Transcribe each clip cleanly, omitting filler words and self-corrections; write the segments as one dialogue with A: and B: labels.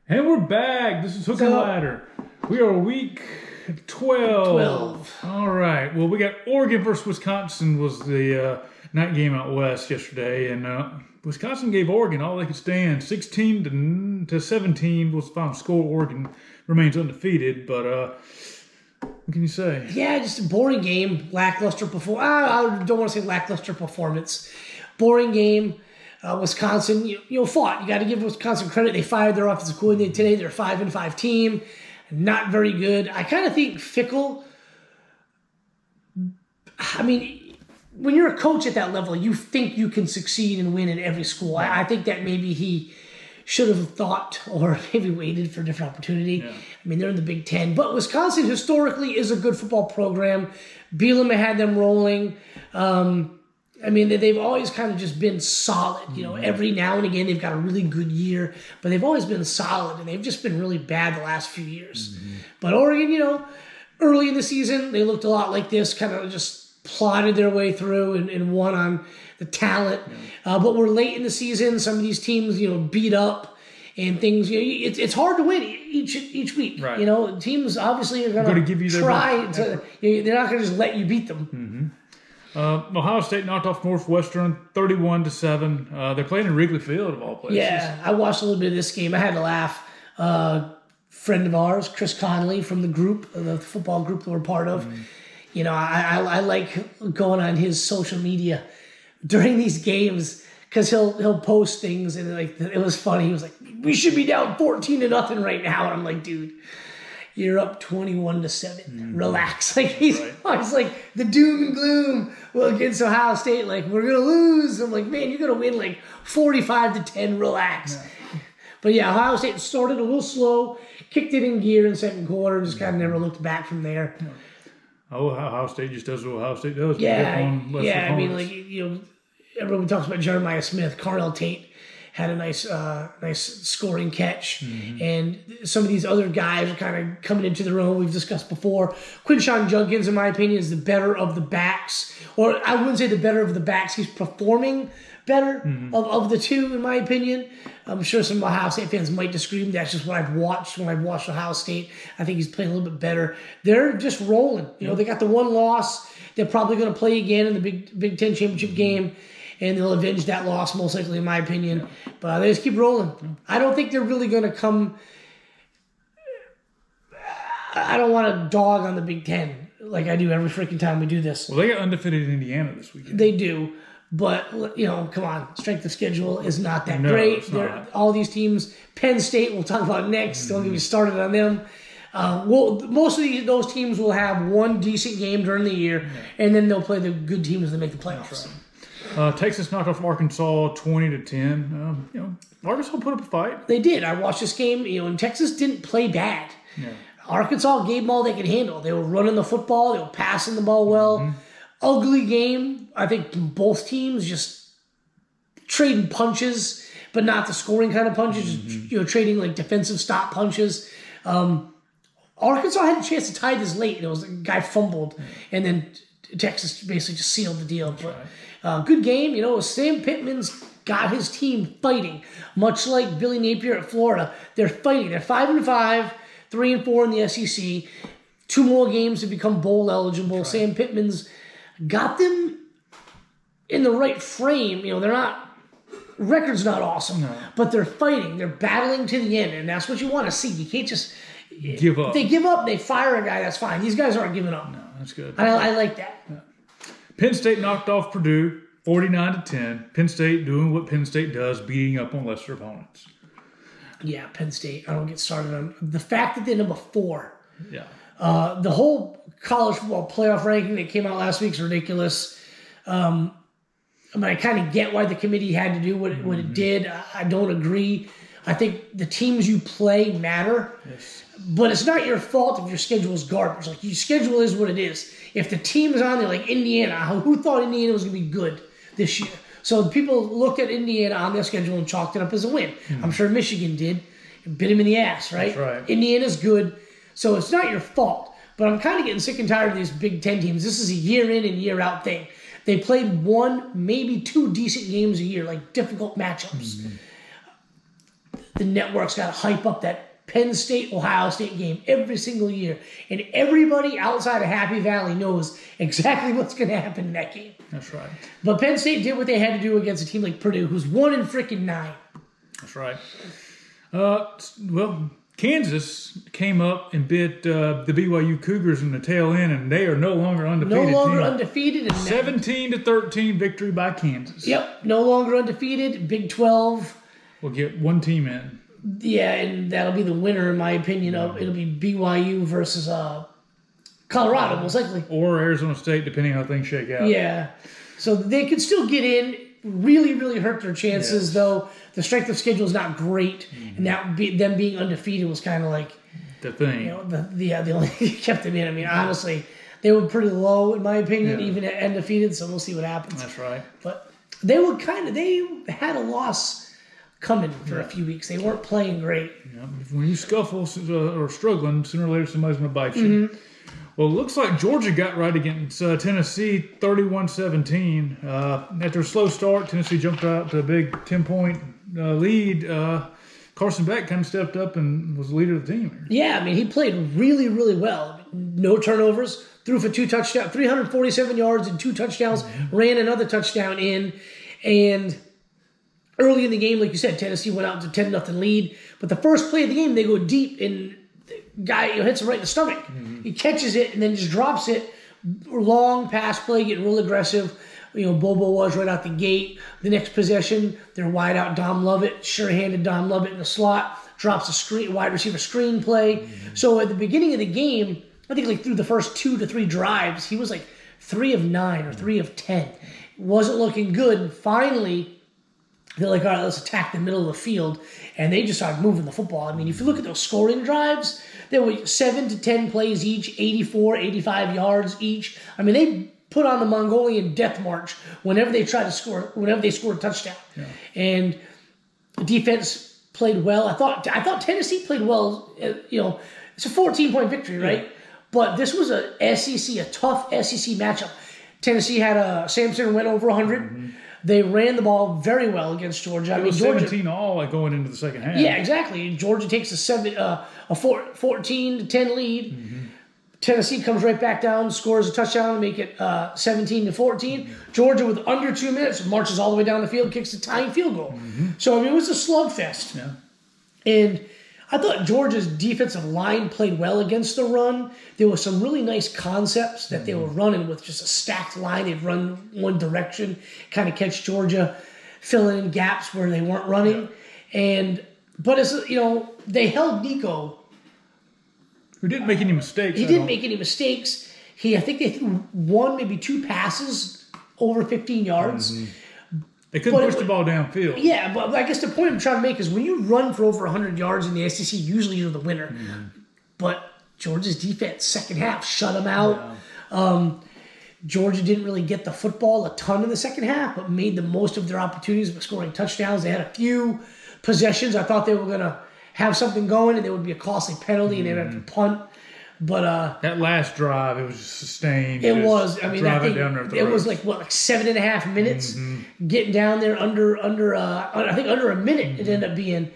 A: And we're back. This is Hook and Ladder. We are week 12. All right. Well, we got Oregon versus Wisconsin was the night game out west yesterday, and Wisconsin gave Oregon all they could stand, 16 to 17 was the final score. Oregon remains undefeated, but what can you say?
B: Yeah, just a boring game, lackluster performance. I don't want to say lackluster performance. Boring game. Wisconsin, fought. You got to give Wisconsin credit. They fired their offensive coordinator today. They're a 5-5 team. Not very good. I kind of think Fickell. I mean, when you're a coach at that level, you think you can succeed and win in every school. I think that maybe he should have thought or maybe waited for a different opportunity. Yeah. I mean, they're in the Big Ten. But Wisconsin historically is a good football program. Bielema had them rolling. I mean, they've always kind of just been solid. Every now and again they've got a really good year, but they've always been solid, and they've just been really bad the last few years. Mm-hmm. But Oregon, early in the season, they looked a lot like this, kind of just plodded their way through and won on the talent. Yeah. But we're late in the season. Some of these teams, beat up and things. It's hard to win each week. Right. Teams obviously are going to give you try to. They're not going to just let you beat them.
A: Mm-hmm. Ohio State knocked off Northwestern 31-7. They're playing in Wrigley Field of all places.
B: Yeah, I watched a little bit of this game. I had to laugh. Friend of ours, Chris Connolly from the group, the football group that we're part of. Mm-hmm. I like going on his social media during these games because he'll post things and it was funny. He was like, "We should be down 14-0 right now," and I'm like, "Dude, you're up 21-7. Mm-hmm. Relax." He's like the doom and gloom. Well, against Ohio State, we're gonna lose. I'm like, man, you're gonna win 45-10. Relax. Yeah. But yeah, Ohio State started a little slow, kicked it in gear in the second quarter, and just kind of never looked back from there.
A: Yeah. Ohio State just does what Ohio State does.
B: Yeah. I mean, everyone talks about Jeremiah Smith, Carnell Tate. Had a nice scoring catch. Mm-hmm. And some of these other guys are kind of coming into their own. We've discussed before. Quinshon Judkins, in my opinion, is the better of the backs. Or I wouldn't say the better of the backs. He's performing better of the two, in my opinion. I'm sure some Ohio State fans might disagree. That's just what I've watched when I've watched Ohio State. I think he's playing a little bit better. They're just rolling. They got the one loss. They're probably going to play again in the Big Ten championship game. And they'll avenge that loss, most likely, in my opinion. Yeah. But they just keep rolling. Yeah. I don't think they're really going to come. I don't want to dog on the Big Ten like I do every freaking time we do this.
A: Well, they got undefeated in Indiana this weekend.
B: They do. But, come on. Strength of schedule is not that great.
A: It's not.
B: All these teams, Penn State, we'll talk about next. Don't get me started on them. Most of those teams will have one decent game during the year, and then they'll play the good teams that make the playoffs.
A: That's right. Texas knocked off Arkansas 20-10. Arkansas put up a fight.
B: They did. I watched this game. And Texas didn't play bad. Yeah. Arkansas gave them all they could handle. They were running the football. They were passing the ball well. Mm-hmm. Ugly game. I think both teams just trading punches, but not the scoring kind of punches. Mm-hmm. Trading defensive stop punches. Arkansas had a chance to tie this late, and it was a guy fumbled, and then Texas basically just sealed the deal. But good game. Sam Pittman's got his team fighting, much like Billy Napier at Florida. They're fighting. They're 5-5, 3-4 in the SEC. 2 more games to become bowl eligible. Right. Sam Pittman's got them in the right frame. They're not. Record's not awesome, but they're fighting. They're battling to the end, and that's what you want to see. You can't just
A: give up.
B: If they give up, they fire a guy. That's fine. These guys aren't giving up.
A: No, that's good.
B: I like that.
A: Yeah. Penn State knocked off Purdue 49-10. Penn State doing what Penn State does, beating up on lesser opponents.
B: Yeah, Penn State. I don't get started on the fact that they're number 4.
A: Yeah.
B: The whole college football playoff ranking that came out last week is ridiculous. I kind of get why the committee had to do what it did. I don't agree. I think the teams you play matter. Yes. But it's not your fault if your schedule is garbage. Your schedule is what it is. If the team is on there like Indiana, who thought Indiana was going to be good this year? So people looked at Indiana on their schedule and chalked it up as a win. Mm-hmm. I'm sure Michigan did. It bit him in the ass, right?
A: That's right.
B: Indiana's good. So it's not your fault. But I'm kind of getting sick and tired of these Big Ten teams. This is a year in and year out thing. They played 1, maybe 2 decent games a year, difficult matchups. Mm-hmm. the network's got to hype up that Penn State-Ohio State game every single year. And everybody outside of Happy Valley knows exactly what's going to happen in that game.
A: That's right.
B: But Penn State did what they had to do against a team like Purdue, who's 1-9.
A: That's right. Well, Kansas came up and bit the BYU Cougars in the tail end, and they are no longer undefeated.
B: No longer undefeated. And
A: 17-13 victory by Kansas.
B: Yep, no longer undefeated. Big 12.
A: We'll get one team in.
B: Yeah, and that'll be the winner, in my opinion. It'll be BYU versus Colorado, most likely.
A: Or Arizona State, depending on how things shake out.
B: Yeah. So they could still get in. Really, really hurt their chances, though. The strength of schedule is not great. And them being undefeated was kind of like
A: the thing.
B: The only thing that kept them in. I mean, honestly, they were pretty low, in my opinion, even at undefeated, so we'll see what happens.
A: That's right.
B: But they had a loss coming for a few weeks. They weren't playing great.
A: Yeah, when you scuffle or struggling, sooner or later somebody's going to bite you. Well, it looks like Georgia got right against Tennessee, 31-17. After a slow start, Tennessee jumped out to a big 10-point lead. Carson Beck kind of stepped up and was the leader of the team.
B: Yeah, I mean, he played really, really well. No turnovers, threw for 2 touchdowns, 347 yards and 2 touchdowns, ran another touchdown in. And early in the game, like you said, Tennessee went out to 10-0 lead. But the first play of the game, they go deep, and the guy hits him right in the stomach. He catches it and then just drops it. Long pass play, getting real aggressive. Bobo was right out the gate. The next possession, they're wide out Dom Lovett, sure-handed Dom Lovett in the slot, drops a wide receiver screen play. So at the beginning of the game, I think like through the first 2 to 3 drives, he was like 3 of 9 or 3 of 10. Wasn't looking good. And finally, they're like, all right, let's attack the middle of the field. And they just started moving the football. I mean, if you look at those scoring drives, they were 7 to 10 plays each, 84, 85 yards each. I mean, they put on the Mongolian death march whenever they tried to score, whenever they scored a touchdown. Yeah. And the defense played well. I thought Tennessee played well. It's a 14-point victory, right? Yeah. But this was a tough SEC matchup. Tennessee had Samson went over 100. They ran the ball very well against Georgia.
A: It was 17 all going into the second half.
B: Yeah, exactly. Georgia takes a 14-10 lead. Tennessee comes right back down, scores a touchdown to make it 17-14. Georgia, with under 2 minutes, marches all the way down the field, kicks a tying field goal. So, I mean, it was a slugfest. Yeah. And I thought Georgia's defensive line played well against the run. There were some really nice concepts that they were running with just a stacked line. They'd run one direction, kind of catch Georgia filling in gaps where they weren't running. But as they held Nico.
A: Who didn't make any mistakes.
B: He didn't make any mistakes. I think they threw 1, maybe 2 passes over 15 yards.
A: They couldn't push the ball downfield.
B: Yeah, but I guess the point I'm trying to make is when you run for over 100 yards in the SEC, usually you're the winner. But Georgia's defense, second half, shut them out. Yeah. Georgia didn't really get the football a ton in the second half, but made the most of their opportunities by scoring touchdowns. They had a few possessions. I thought they were going to have something going and there would be a costly penalty and they would have to punt. But
A: that last drive, it was just sustained.
B: It was. I mean, I think
A: it
B: was like 7.5 minutes getting down there under a minute. It ended up being,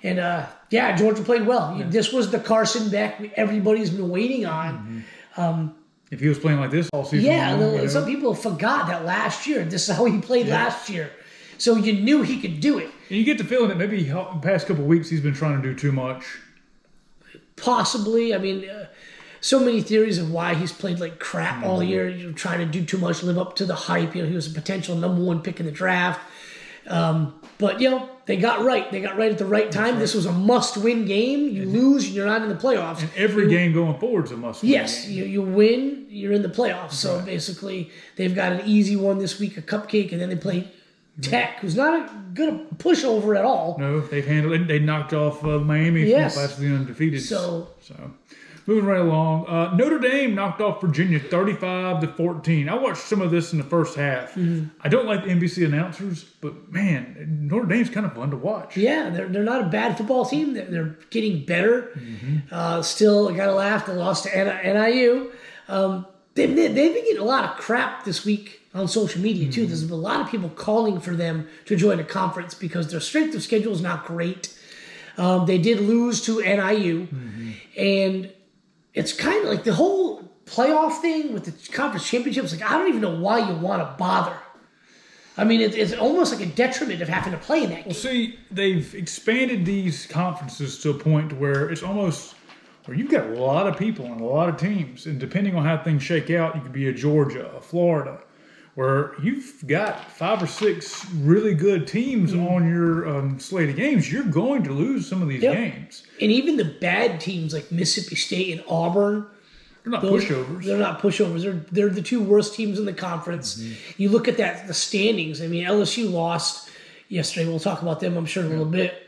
B: and Georgia played well. Yeah. This was the Carson Beck everybody's been waiting on.
A: If he was playing like this all season,
B: some people forgot that last year. This is how he played last year, so you knew he could do it.
A: And you get the feeling that maybe the past couple of weeks he's been trying to do too much.
B: Possibly. I mean, so many theories of why he's played like crap all year, trying to do too much, live up to the hype. He was a potential number 1 pick in the draft. But, they got right. They got right at the right time. Right. This was a must-win game. You lose, and you're not in the playoffs.
A: And every game going forward is a must-win
B: Yes, game. You win, you're in the playoffs. So basically, they've got an easy one this week, a cupcake, and then they play Tech, who's not a good pushover at all.
A: No, they've handled it. They knocked off Miami from the undefeated. So moving right along, Notre Dame knocked off Virginia 35-14. I watched some of this in the first half. I don't like the NBC announcers, but man, Notre Dame's kind of fun to watch. Yeah,
B: they're not a bad football team. They're getting better. Still, I gotta laugh. They lost to NIU. They've been getting a lot of crap this week on social media too. There's a lot of people calling for them to join a conference because their strength of schedule is not great. They did lose to NIU, and it's kind of like the whole playoff thing with the conference championships. Like, I don't even know why you want to bother. I mean, it's almost like a detriment of having to play in that game.
A: Well, see, they've expanded these conferences to a point where it's almost where you've got a lot of people and a lot of teams, and depending on how things shake out, you could be a Georgia, a Florida, where you've got 5 or 6 really good teams on your slate of games. You're going to lose some of these games.
B: And even the bad teams like Mississippi State and Auburn,
A: they're not pushovers.
B: They're not pushovers. They're the 2 worst teams in the conference. You look at the standings. I mean, LSU lost yesterday. We'll talk about them, I'm sure, in a little bit.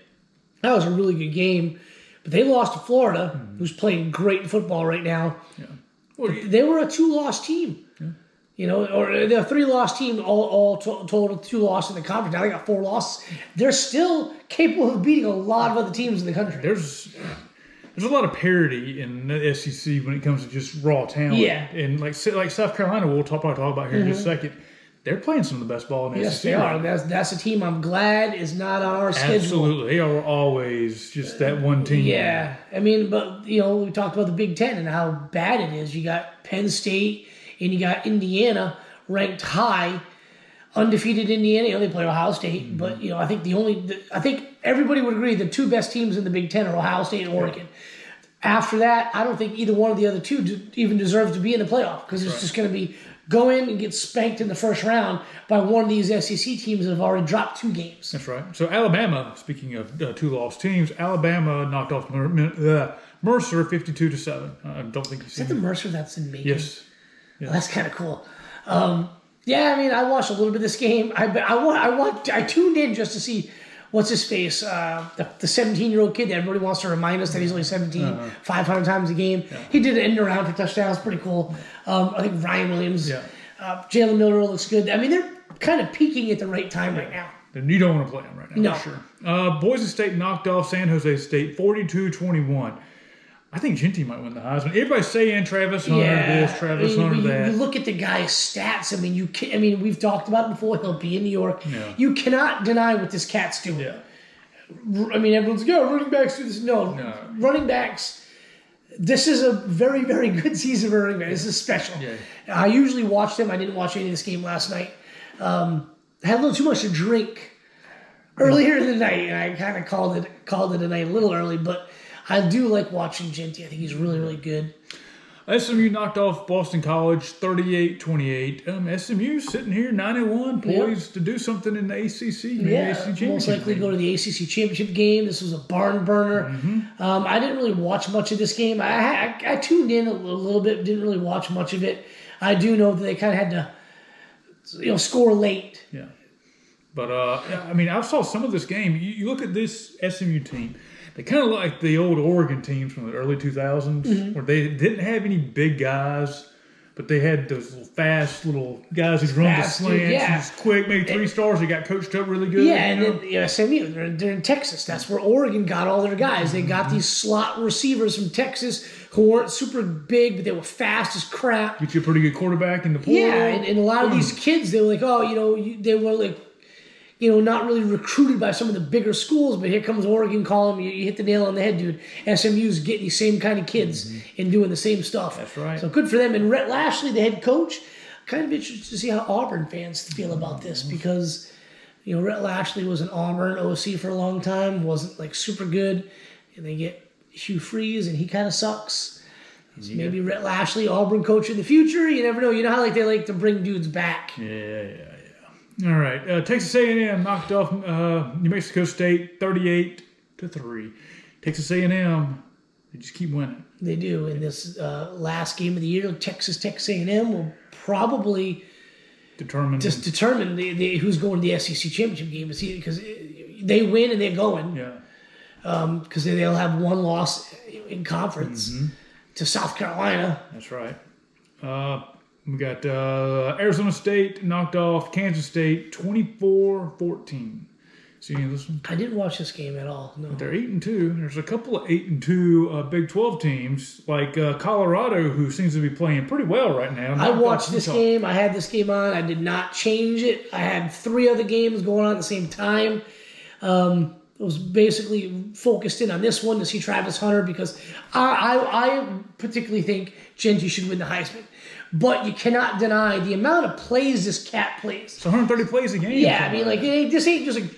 B: That was a really good game. But they lost to Florida, who's playing great football right now. Yeah. Well, they were a 2-loss team. Yeah. You know, or they're a 3-loss team, all total 2 losses in the conference. Now they got 4 losses. They're still capable of beating a lot of other teams in the country.
A: There's a lot of parity in the SEC when it comes to just raw talent.
B: Yeah.
A: And like South Carolina, we'll probably talk about here in just a second. They're playing some of the best ball in the SEC.
B: Yes, they are. That's a team I'm glad is not on our schedule.
A: Absolutely. They are always just that one team.
B: Yeah. I mean, but, you know, we talked about the Big Ten and how bad it is. You got Penn State and you got Indiana ranked high, undefeated Indiana. You know, they play Ohio State. But, you know, I think everybody would agree the 2 best teams in the Big Ten are Ohio State and Oregon. After that, I don't think either one of the other 2 even deserves to be in the playoff because it's just going to be go in and get spanked in the first round by one of these SEC teams that have already dropped 2 games.
A: That's right. So Alabama, speaking of 2-loss teams, Alabama knocked off Mercer 52-7. I don't think you've
B: Is
A: seen
B: that the Mercer that's in Macon?
A: Yes.
B: Oh, that's kind of cool. Yeah, I mean, I watched a little bit of this game. I tuned in just to see what's his face, the 17-year-old kid that everybody wants to remind us that he's only 17, 500 times a game. Yeah. He did an end around for touchdowns, pretty cool. I think Ryan Williams, Jalen Miller looks good. I mean, they're kind of peaking at the right time right now.
A: You don't want to play them right now,
B: no.
A: for sure. Boise State knocked off San Jose State 42-21. I think Genty might win the Heisman. Everybody's saying Travis Hunter this, Travis Hunter that.
B: You look at the guy's stats. I mean, we've talked about it before. He'll be in New York. Yeah. You cannot deny what this cat's doing. Yeah. I mean, everyone's like, running backs do this. No, running backs. This is a very, very good season for running backs. This is special. Yeah. I usually watch them. I didn't watch any of this game last night. I had a little too much to drink earlier in the night, and I kind of called it a night a little early, but I do like watching Genty. I think he's really, really good.
A: SMU knocked off Boston College 38-28. SMU sitting here 9-1, poised to do something in the ACC.
B: Most likely go to the ACC championship game. This was a barn burner. I didn't really watch much of this game. I tuned in a little bit, didn't really watch much of it. I do know that they kind of had to, score late.
A: Yeah, but I mean, I saw some of this game. You look at this SMU team. They kind of like the old Oregon teams from the early 2000s, where they didn't have any big guys, but they had those little fast little guys who run the slants, and just quick, maybe 3 stars. They got coached up really good.
B: Yeah, and then SMU, they're in Texas. That's where Oregon got all their guys. They got these slot receivers from Texas who weren't super big, but they were fast as crap.
A: Get you a pretty good quarterback in the portal.
B: Yeah, and a lot of these kids, they were like, they were like, not really recruited by some of the bigger schools, but here comes Oregon calling you hit the nail on the head, dude. SMU's getting these same kind of kids and doing the same stuff.
A: That's right.
B: So good for them. And Rhett Lashley, the head coach, kind of interested to see how Auburn fans feel about this because, Rhett Lashley was an Auburn OC for a long time, wasn't like super good, and they get Hugh Freeze, and he kind of sucks. So maybe Rhett Lashley, Auburn coach in the future. You never know. You know how they like to bring dudes back.
A: Yeah. All right, Texas A&M knocked off New Mexico State 38-3. Texas A&M, they just keep winning.
B: They do. In this last game of the year, Texas A&M will probably determine who's going to the SEC championship game because they win and they're going. Yeah. Because they'll have one loss in conference to South Carolina.
A: That's right. We got Arizona State knocked off Kansas State 24-14. See any of this one?
B: I didn't watch this game at all. No.
A: But they're 8-2. There's a couple of 8-2 Big 12 teams like Colorado, who seems to be playing pretty well right now.
B: I watched this game. I had this game on. I did not change it. I had 3 other games going on at the same time. was basically focused in on this one to see Travis Hunter because I particularly think Genty should win the Heisman. But you cannot deny the amount of plays this cat plays.
A: It's 130 plays a game.
B: Yeah, I mean, like, this ain't just like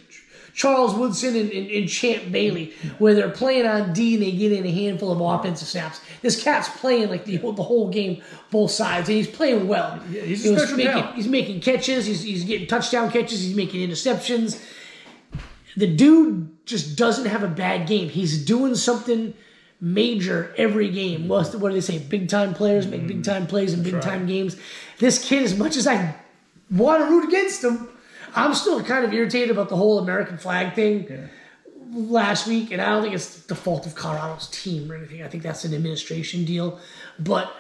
B: Charles Woodson and Champ Bailey, where they're playing on D and they get in a handful of offensive snaps. This cat's playing like the whole game, both sides, and he's playing well.
A: Yeah, he's a special talent.
B: He's making catches. He's getting touchdown catches. He's making interceptions. The dude just doesn't have a bad game. He's doing something major every game. What do they say? Big time players make big time plays in big time games. This kid, as much as I want to root against him, I'm still kind of irritated about the whole American flag thing last week, and I don't think it's the fault of Colorado's team or anything. I think that's an administration deal, but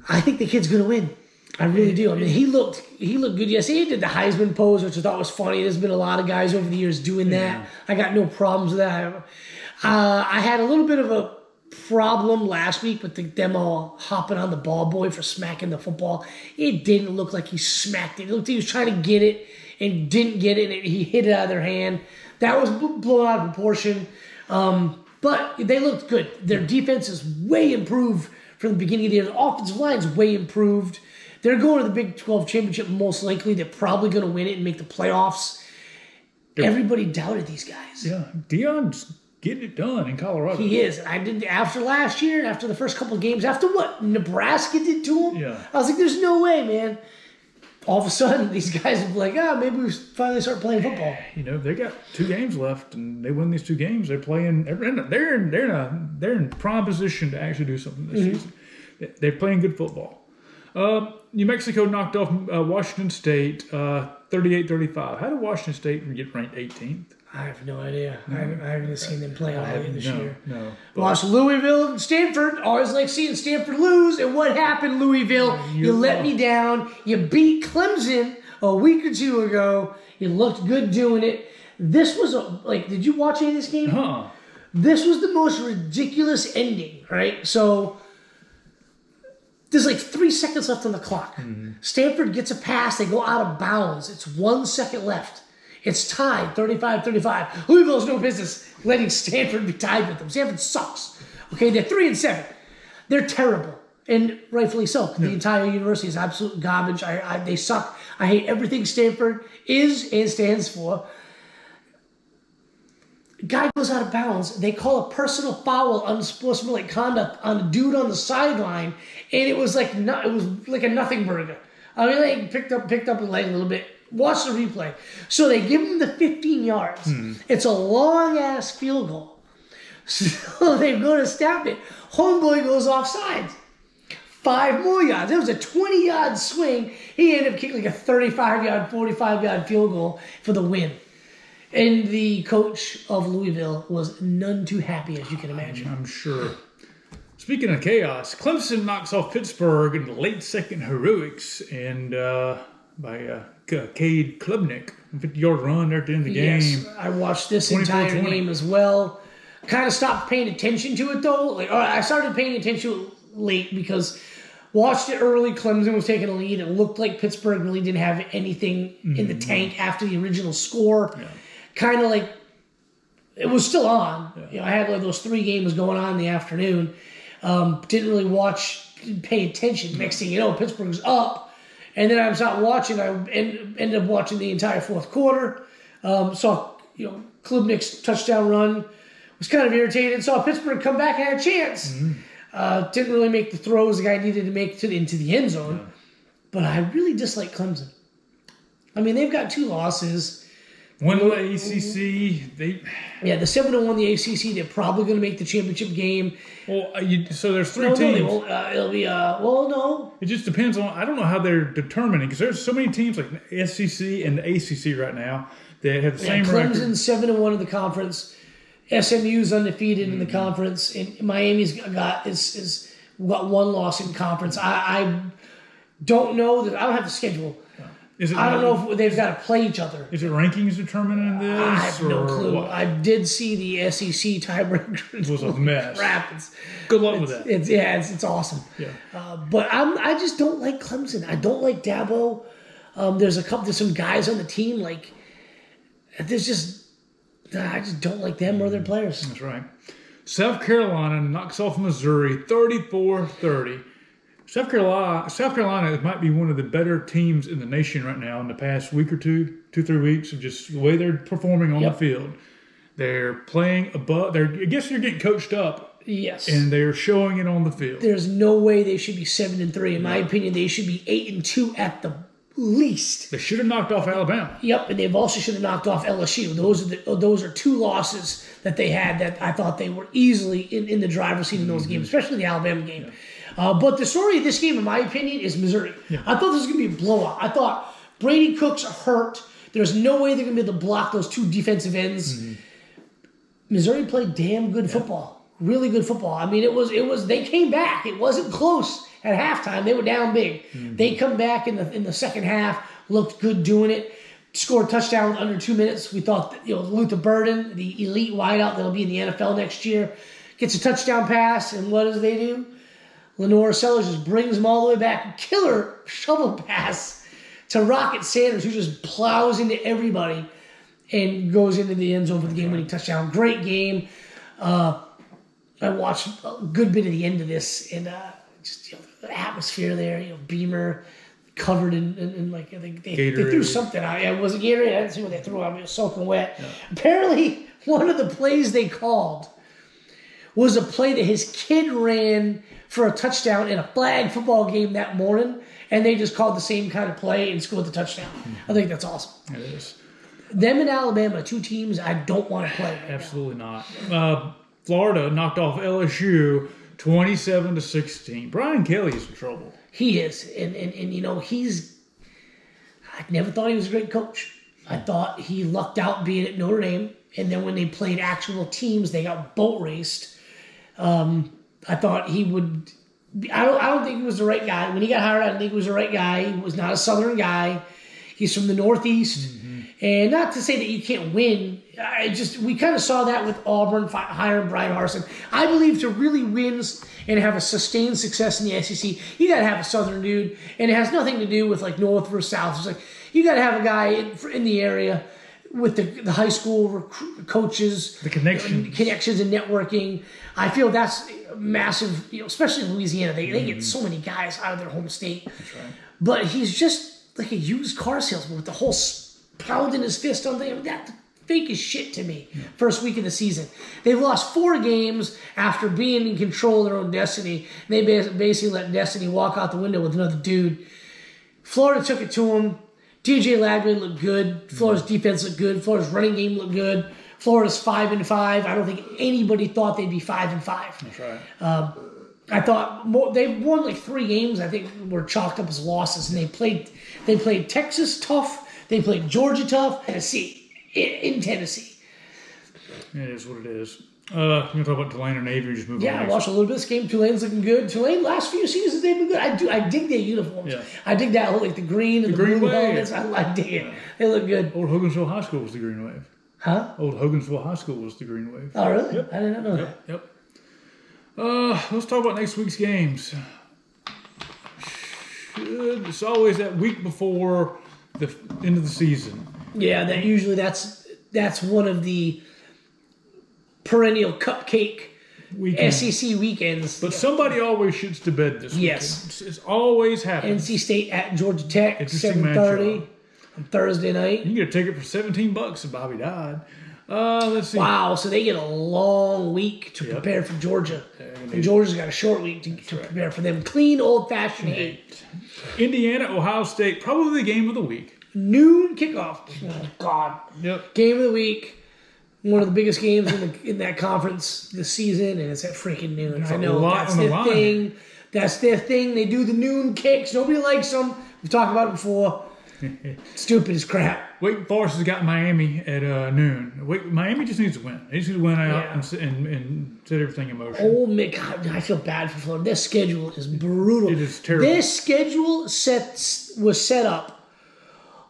B: I think the kid's going to win. I really do. I mean, he looked good yesterday. He did the Heisman pose, which I thought was funny. There's been a lot of guys over the years doing that. I got no problems with that. I had a little bit of a problem last week with them all hopping on the ball boy for smacking the football. It didn't look like he smacked it. It looked like he was trying to get it and didn't get it, and he hit it out of their hand. That was blown out of proportion. But they looked good. Their defense is way improved from the beginning of the year. The offensive line is way improved. They're going to the Big 12 championship most likely. They're probably going to win it and make the playoffs. Everybody doubted these guys.
A: Yeah, Deion's getting it done in Colorado.
B: He is. I did after last year, after the first couple of games, after what Nebraska did to him. I was like, "There's no way, man." All of a sudden, these guys are like, maybe we finally start playing football.
A: You know, they got 2 games left, and they win these 2 games. They're playing. They're in prime position to actually do something this season. They're playing good football. New Mexico knocked off Washington State 38-35. How did Washington State get ranked 18th?
B: I have no idea. I haven't seen them play all this year.
A: No.
B: Watched Louisville and Stanford. Always like seeing Stanford lose. And what happened, Louisville? You let me down. You beat Clemson a week or 2 ago. You looked good doing it. This was did you watch any of this game? This was the most ridiculous ending, right? So there's 3 seconds left on the clock. Stanford gets a pass. They go out of bounds. It's 1 second left. It's tied, 35-35. Louisville's no business letting Stanford be tied with them. Stanford sucks. Okay, they're 3-7. They're terrible, and rightfully so. The entire university is absolute garbage. They suck. I hate everything Stanford is and stands for. Guy goes out of bounds. They call a personal foul, unsportsmanlike conduct on a dude on the sideline, and it was like a nothing burger. I mean, they picked up a leg a little bit. Watch the replay. So they give him the 15 yards. It's a long-ass field goal. So they go to snap it. Homeboy goes offside. 5 more yards. It was a 20-yard swing. He ended up kicking a 35-yard, 45-yard field goal for the win. And the coach of Louisville was none too happy, as you can imagine.
A: I'm sure. Speaking of chaos, Clemson knocks off Pittsburgh in the late second heroics and by Cade Klubnik, 50-yard run there at the end of the game.
B: Yes, I watched this entire game as well. Kind of stopped paying attention to it though. I started paying attention late because watched it early. Clemson was taking a lead. It looked like Pittsburgh really didn't have anything in the tank after the original score. Kind of it was still on. I had those 3 games going on in the afternoon. Didn't really didn't pay attention. Next thing you know, Pittsburgh's up. And then I started watching. I ended up watching the entire 4th quarter. Saw Klubnik's touchdown run. Was kind of irritated. Saw Pittsburgh come back and had a chance. Didn't really make the throws the guy needed to make into the end zone. But I really dislike Clemson. I mean, they've got 2 losses.
A: One in the ACC.
B: The 7-1 the ACC. They're probably going to make the championship game.
A: Well, so there's 3 teams. No, they won't.
B: It'll be no.
A: It just depends on. I don't know how they're determining because there's so many teams like the SEC and the ACC right now that have the same record.
B: Clemson's 7-1 in the conference. SMU's undefeated in the conference, and Miami's got 1 loss in conference. I don't know that. I don't have the schedule. I don't know if they've got to play each other.
A: Is it rankings determining this?
B: I have no clue. What? I did see the SEC tiebreaker.
A: It was a mess.
B: Crap.
A: Good luck with that.
B: It's awesome. But I just don't like Clemson. I don't like Dabo. There's some guys on the team there's just I just don't like them or their players.
A: That's right. South Carolina knocks off Missouri 34-30. South Carolina might be one of the better teams in the nation right now in the past week or 3 weeks of just the way they're performing on the field. They're playing above. I guess they're getting coached up.
B: Yes.
A: And they're showing it on the field.
B: There's no way they should be 7-3. In my opinion, they should be 8-2 at the least.
A: They should have knocked off Alabama.
B: Yep, and they've also should have knocked off LSU. Those are 2 losses that they had that I thought they were easily in the driver's seat in those games, especially the Alabama game. Yeah. But the story of this game, in my opinion, is Missouri. Yeah. I thought this was going to be a blowout. I thought Brady Cook's hurt. There's no way they're going to be able to block those 2 defensive ends. Missouri played damn good football. Really good football. I mean, it was. They came back. It wasn't close at halftime. They were down big. They come back in the second half, looked good doing it, scored a touchdown under 2 minutes. We thought that, Luther Burden, the elite wideout that'll be in the NFL next year, gets a touchdown pass, and what does they do? Lenore Sellers just brings them all the way back. Killer shovel pass to Rocket Sanders, who just plows into everybody and goes into the end zone for the game-winning touchdown. Great game. I watched a good bit of the end of this, and just the atmosphere there. Beamer covered in like I think they threw something out. Yeah, was it Gatorade? I didn't see what they threw out. It was soaking wet. Yeah. Apparently, one of the plays they called was a play that his kid ran for a touchdown in a flag football game that morning, and they just called the same kind of play and scored the touchdown. I think that's awesome.
A: It is.
B: Them and Alabama, 2 teams I don't want to play right
A: Absolutely not. Florida knocked off LSU 27-16. Brian Kelly's in trouble.
B: He is. And he's... I never thought he was a great coach. I thought he lucked out being at Notre Dame. And then when they played actual teams, they got boat raced. I thought he would... I don't think he was the right guy. When he got hired, I didn't think he was the right guy. He was not a Southern guy. He's from the Northeast. And not to say that you can't win. We kind of saw that with Auburn hiring Brian Harsin. I believe to really win and have a sustained success in the SEC, you got to have a Southern dude. And it has nothing to do with like North versus South. It's like you got to have a guy in the area with the high school coaches,
A: the connections
B: and networking. I feel that's massive, especially in Louisiana. They get so many guys out of their home state.
A: That's right.
B: But he's just like a used car salesman with the whole pounding his fist on things. That fake as shit to me. First week of the season. They've lost 4 games after being in control of their own destiny. They basically let destiny walk out the window with another dude. Florida took it to him. DJ Lagway looked good. Florida's defense looked good. Florida's running game looked good. Florida's 5-5. I don't think anybody thought they'd be 5-5.
A: That's right.
B: I thought they won like 3 games. I think were chalked up as losses, and they played Texas tough. They played Georgia tough. Tennessee in Tennessee.
A: It is what it is. We're going to talk about Tulane or Navy. Just move on.
B: I watched a little bit of this game. Tulane's looking good. Tulane, last few seasons, they've been good. I dig their uniforms. Yeah. I dig that, like the green and the blue helmets. I dig it. They look good.
A: Old Hogansville High School was the Green Wave.
B: Huh?
A: Old Hogansville High School was the Green Wave.
B: Oh, really?
A: Yep.
B: I didn't know that.
A: Yep. Let's talk about next week's games. It's always that week before the end of the season.
B: Yeah, that's one of the perennial cupcake SEC weekends.
A: But somebody always shoots to bed this weekend.
B: Yes.
A: It's always happens.
B: NC State at Georgia Tech, 7:30 on Thursday night.
A: You can get a ticket for $17 if Bobby died. Let's see.
B: Wow, so they get a long week to prepare for Georgia. And Georgia's got a short week to prepare for them. Clean, old-fashioned 8.
A: Indiana, Ohio State, probably the game of the week.
B: Noon kickoff. Oh, God.
A: Yep.
B: Game of the week. One of the biggest games in that conference this season, and it's at freaking noon. I know that's their thing. That's their thing. They do the noon kicks. Nobody likes them. We've talked about it before. Stupid as crap.
A: Wake Forest has got Miami at noon. Miami just needs to win. They just need to win out and set everything in motion.
B: Oh, my God. I feel bad for Florida. Their schedule is brutal.
A: It is terrible.
B: Their schedule was set up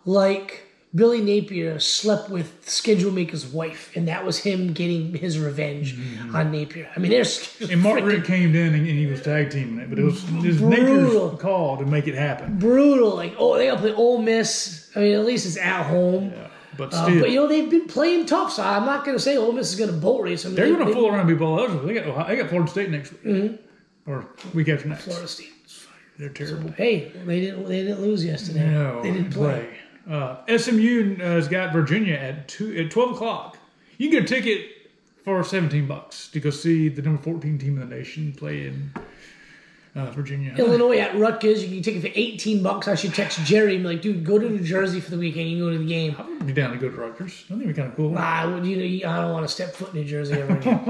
B: like Billy Napier slept with Schedule Maker's wife, and that was him getting his revenge on Napier. I mean,
A: and Mark Rick came in and he was tag teaming it, but it was Napier's call to make it happen.
B: Brutal. Like, they got to play Ole Miss. I mean, at least it's at home.
A: Yeah. but still.
B: But they've been playing tough, so I'm not going to say Ole Miss is going to boat race them.
A: They're going to fool around and be bowl eligible. They got Florida State next week, or week after next.
B: Florida State.
A: They're terrible.
B: So, hey, they didn't lose yesterday.
A: No,
B: they didn't play.
A: SMU has got Virginia at 12 o'clock. You can get a ticket for $17 to go see the number 14 team in the nation play in Virginia.
B: Illinois at Rutgers, you can take it for $18. I should text Jerry and be like, dude, go to New Jersey for the weekend. You can go to the game.
A: I would be down to go to Rutgers. I think it'd be kind of cool.
B: I don't want to step foot in New Jersey ever again.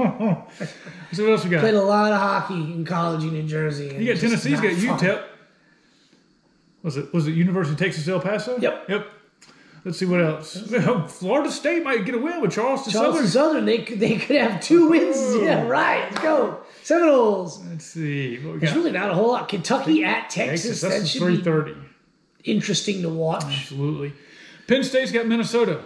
A: So what else we got?
B: Played a lot of hockey in college in New Jersey.
A: You got Tennessee's got UTEP. Was it University of Texas El Paso?
B: Yep.
A: Let's see what else. Florida State might get a win with Charleston
B: Southern. They could have 2 wins. Yeah, right. Let's go. Seminoles.
A: Let's see. What we got?
B: There's really not a whole lot. Kentucky at Texas.
A: That's
B: that should
A: 3:30.
B: be interesting to watch.
A: Absolutely. Penn State's got Minnesota.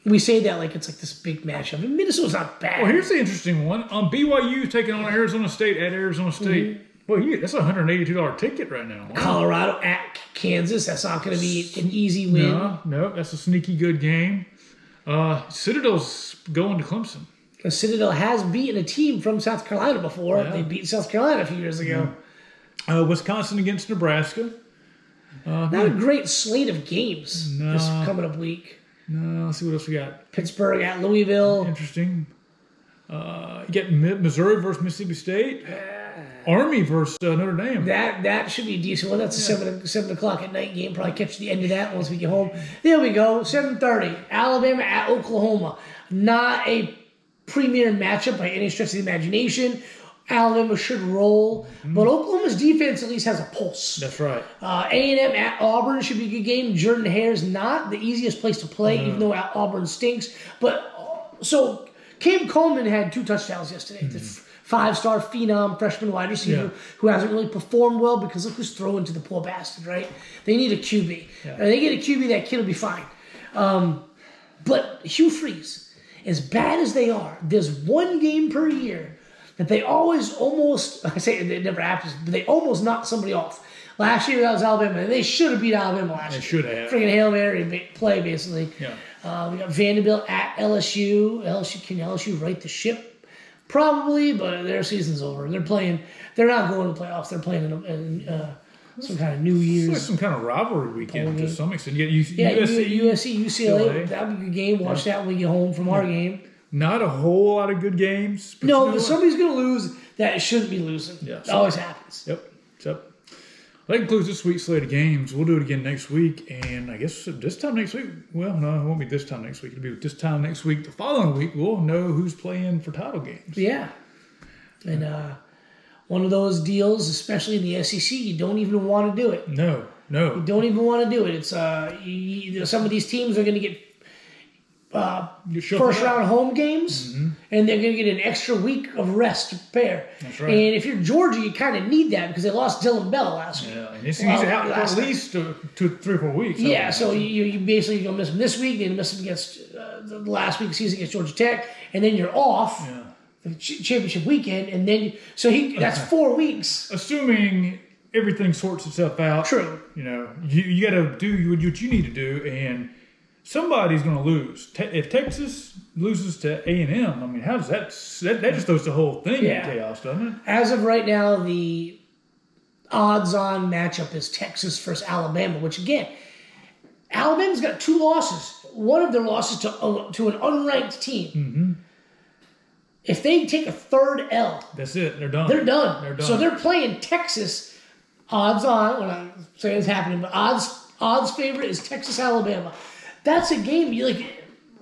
B: We say that like it's like this big matchup. Minnesota's not bad.
A: Well, here's the interesting one. BYU taking on Arizona State at Arizona State. Well, that's a $182 ticket right now. Wow.
B: Colorado at Kansas. That's not going to be an easy win.
A: No, that's a sneaky good game. Citadel's going to Clemson.
B: Citadel has beaten a team from South Carolina before. Yeah. They beat South Carolina a few years ago.
A: Wisconsin against Nebraska.
B: Not a great slate of games this coming up week.
A: No, let's see what else we got.
B: Pittsburgh at Louisville.
A: Interesting. You get Missouri versus Mississippi State. Army versus Notre Dame.
B: That should be a decent one. That's a 7 o'clock at night game. Probably catch the end of that once we get home. There we go. 7:30. Alabama at Oklahoma. Not a premier matchup by any stretch of the imagination. Alabama should roll, but Oklahoma's defense at least has a pulse.
A: That's right.
B: A&M at Auburn should be a good game. Jordan Hare's not the easiest place to play, even though Auburn stinks. But so Cam Coleman had 2 touchdowns yesterday. The 5-star phenom freshman wide receiver who hasn't really performed well because look who's throwing to the poor bastard, right? They need a QB. If they get a QB, that kid will be fine. But Hugh Freeze, as bad as they are, there's one game per year that they always almost, I say it never happens, but they almost knock somebody off. Last year that was Alabama, and they should have beat Alabama last year.
A: They should have.
B: Freaking Hail Mary play, basically. Yeah. We got Vanderbilt at LSU. Can LSU right the ship? Probably, but their season's over. They're not going to playoffs. They're playing in some kind of New Year's.
A: It's like some kind of rivalry weekend to some extent.
B: USC, UCLA. That would be a good game. Watch that when we get home from our game.
A: Not a whole lot of good games.
B: But somebody's going to lose that shouldn't be losing. Yeah, it always happens.
A: Yep. That concludes this week's slate of games. We'll do it again next week. And I guess this time next week, well, no, it won't be this time next week. It'll be this time next week. The following week, we'll know who's playing for title games.
B: Yeah. And one of those deals, especially in the SEC, you don't even want to do it.
A: No.
B: You don't even want to do it. It's some of these teams are going to get first-round home games, and they're going to get an extra week of rest to prepare.
A: That's right.
B: And if you're Georgia, you kind of need that because they lost Dylan Bell last week.
A: Yeah, and he's out for at least 2, 3 or 4 weeks.
B: Yeah, so you basically going to miss him this week, then you miss him against the last week of the season against Georgia Tech, and then you're off the championship weekend, and then that's 4 weeks.
A: Assuming everything sorts itself out.
B: True.
A: You got to do what you need to do, and somebody's going to lose. If Texas loses to A&M, I mean, how does that just throws the whole thing in chaos, doesn't it?
B: As of right now, the odds-on matchup is Texas versus Alabama, which, again, Alabama's got 2 losses. One of their losses to an unranked team. Mm-hmm. If they take a third L...
A: That's it. They're done.
B: They're done. So they're playing Texas, odds-on, when I'm saying it's happening, but odds favorite is Texas-Alabama. That's a game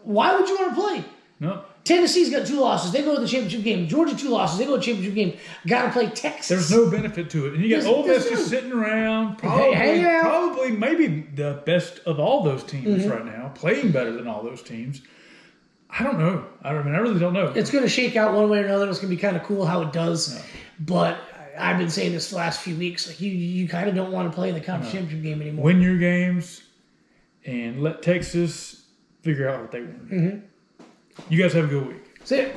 B: why would you want to play?
A: No.
B: Tennessee's got 2 losses. They go to the championship game. Georgia 2 losses. They go to the championship game. Got to play Texas.
A: There's no benefit to it. And you got Ole Miss just sitting around, probably maybe the best of all those teams right now, playing better than all those teams. I don't know. I really don't know.
B: It's going to shake out one way or another. It's going to be kind of cool how it does. No. But I've been saying this the last few weeks. You kind of don't want to play in the conference championship game anymore.
A: Win your games. And let Texas figure out what they want. Mm-hmm. You guys have a good week.
B: See ya.